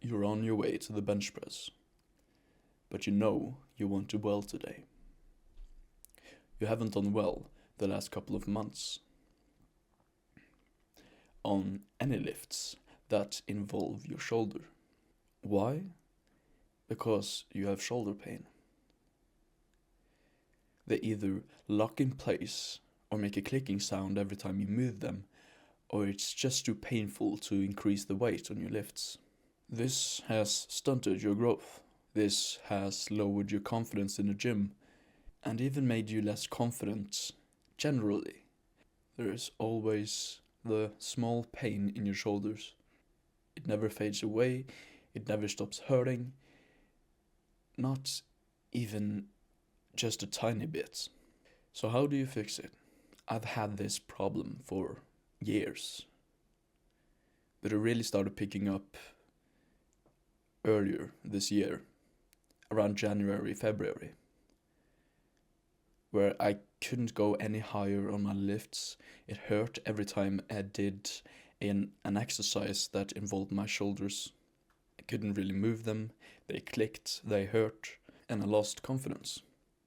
You're on your way to the bench press, but you know you won't do well today. You haven't done well the last couple of months on any lifts that involve your shoulder. Why? Because you have shoulder pain. They either lock in place or make a clicking sound every time you move them, or it's just too painful to increase the weight on your lifts. This has stunted your growth. This has lowered your confidence in the gym and even made you less confident generally. There is always the small pain in your shoulders. It never fades away, it never stops hurting, not even just a tiny bit. So how do you fix it? I've had this problem for years, but it really started picking up earlier this year, around January, February, where I couldn't go any higher on my lifts. It hurt every time I did an exercise that involved my shoulders. I couldn't really move them, they clicked, they hurt, and I lost confidence.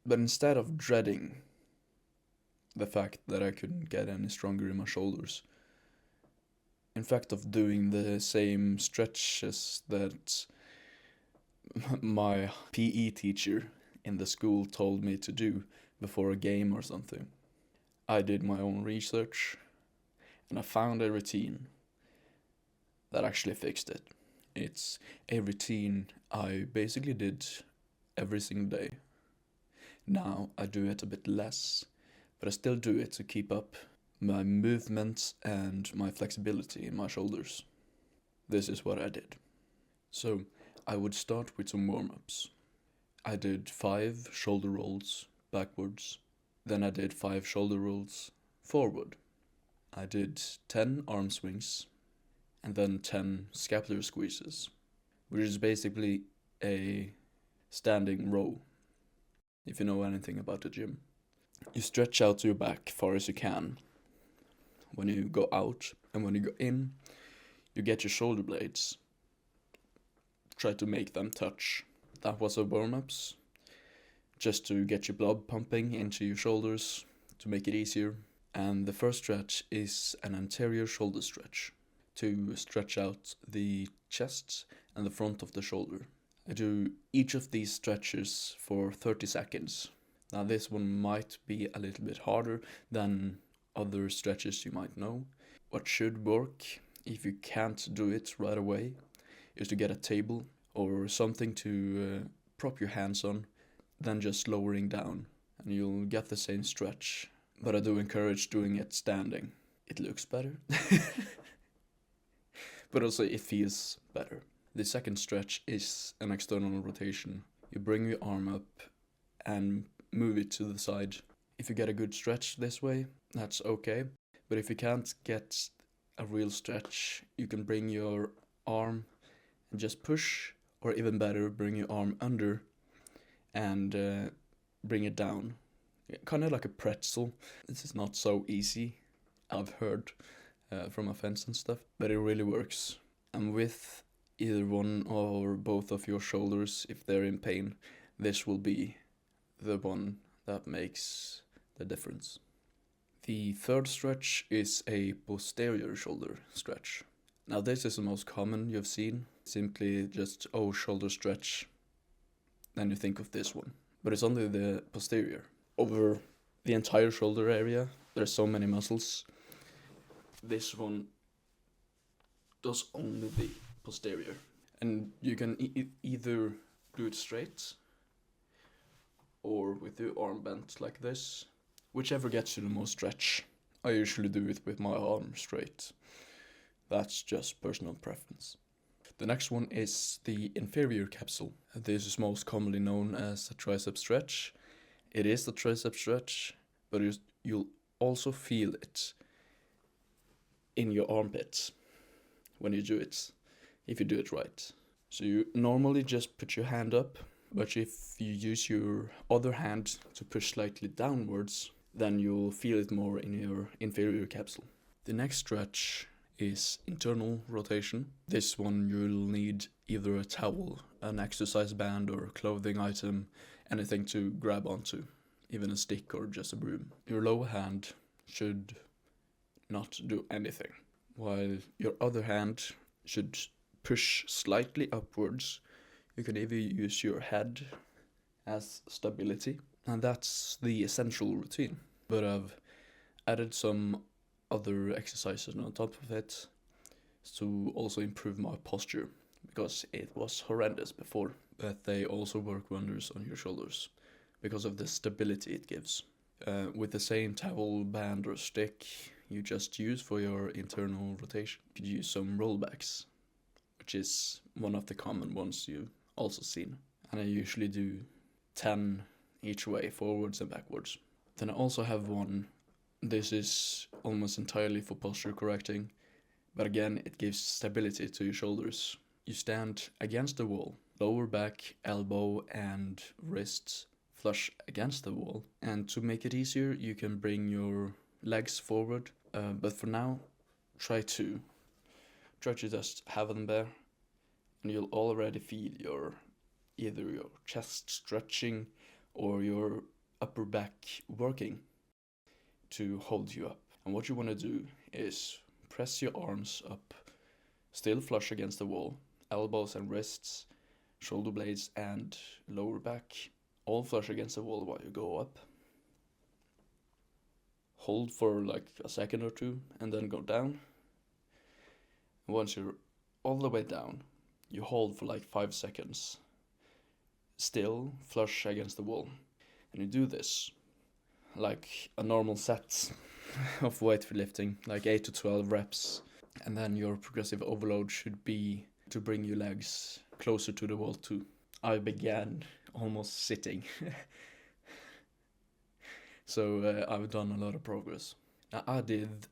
But instead of dreading the fact that I couldn't get any stronger in my shoulders, in fact of doing the same stretches that my PE teacher in the school told me to do before a game or something, I did my own research and I found a routine that actually fixed it. It's a routine I basically did every single day. Now I do it a bit less, but I still do it to keep up my movements and my flexibility in my shoulders. This is what I did. So I would start with some warm-ups. I did 5 shoulder rolls backwards. Then I did 5 shoulder rolls forward. I did 10 arm swings and then 10 scapular squeezes, which is basically a standing row, if you know anything about the gym. You stretch out your back far as you can when you go out, and when you go in, you get your shoulder blades. Try to make them touch. That was a warm-ups, just to get your blood pumping into your shoulders, to make it easier. And the first stretch is an anterior shoulder stretch, to stretch out the chest and the front of the shoulder. I do each of these stretches for 30 seconds. Now this one might be a little bit harder than other stretches you might know. What should work, if you can't do it right away, is to get a table or something to prop your hands on, then just lowering down, and you'll get the same stretch. But I do encourage doing it standing. It looks better, but also it feels better. The second stretch is an external rotation. You bring your arm up and move it to the side. If you get a good stretch this way, that's okay. But if you can't get a real stretch, you can bring your arm and just push, or even better, bring your arm under and bring it down. Kind of like a pretzel. This is not so easy, I've heard from my friends and stuff, but it really works. And with either one or both of your shoulders, if they're in pain, this will be the one that makes the difference. The third stretch is a posterior shoulder stretch. Now this is the most common you've seen. Simply just, oh, shoulder stretch, then you think of this one. But it's only the posterior. Over the entire shoulder area, there's so many muscles. This one does only the posterior. And you can either do it straight or with your arm bent like this, whichever gets you the most stretch. I usually do it with my arm straight. That's just personal preference. The next one is the inferior capsule. This is most commonly known as a tricep stretch. It is the tricep stretch, but you'll also feel it in your armpits when you do it, if you do it right. So you normally just put your hand up, but if you use your other hand to push slightly downwards, then you'll feel it more in your inferior capsule. The next stretch is internal rotation. This one you'll need either a towel, an exercise band or a clothing item, anything to grab onto, even a stick or just a broom. Your lower hand should not do anything, while your other hand should push slightly upwards. You can even use your head as stability, and that's the essential routine. But I've added some other exercises on top of it to also improve my posture, because it was horrendous before. But they also work wonders on your shoulders because of the stability it gives. With the same towel, band or stick you just use for your internal rotation, you could use some rollbacks, which is one of the common ones you've also seen. And I usually do 10 each way, forwards and backwards. Then I also have one. This is almost entirely for posture correcting, but again it gives stability to your shoulders. You stand against the wall, lower back, elbow and wrists flush against the wall, and to make it easier you can bring your legs forward, but for now try to just have them there, and you'll already feel either your chest stretching or your upper back working to hold you up. And what you want to do is press your arms up, still flush against the wall, elbows and wrists, shoulder blades and lower back, all flush against the wall while you go up. Hold for like a second or two and then go down. And once you're all the way down, you hold for like 5 seconds, still flush against the wall. And you do this like a normal set of weightlifting, like 8 to 12 reps. And then your progressive overload should be to bring your legs closer to the wall too. I began almost sitting. So I've done a lot of progress. Now I did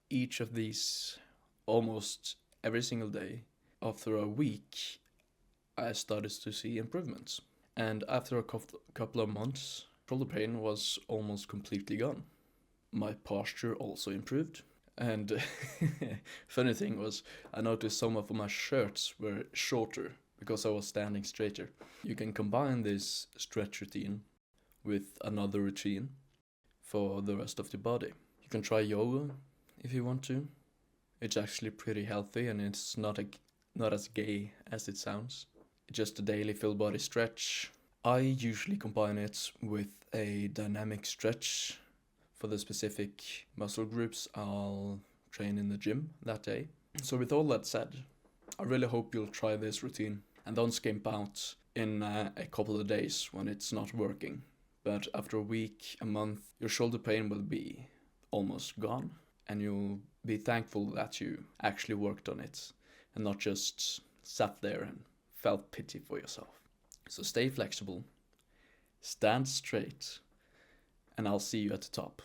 each of these almost every single day. After a week, I started to see improvements. And after a couple of months, shoulder pain was almost completely gone. My posture also improved. And funny thing was, I noticed some of my shirts were shorter because I was standing straighter. You can combine this stretch routine with another routine for the rest of the body. You can try yoga if you want to. It's actually pretty healthy and it's not as gay as it sounds. It's just a daily full body stretch. I usually combine it with a dynamic stretch for the specific muscle groups I'll train in the gym that day. So with all that said, I really hope you'll try this routine and don't skimp out in a couple of days when it's not working. But after a week, a month, your shoulder pain will be almost gone, and you'll be thankful that you actually worked on it and not just sat there and felt pity for yourself. So stay flexible, stand straight, and I'll see you at the top.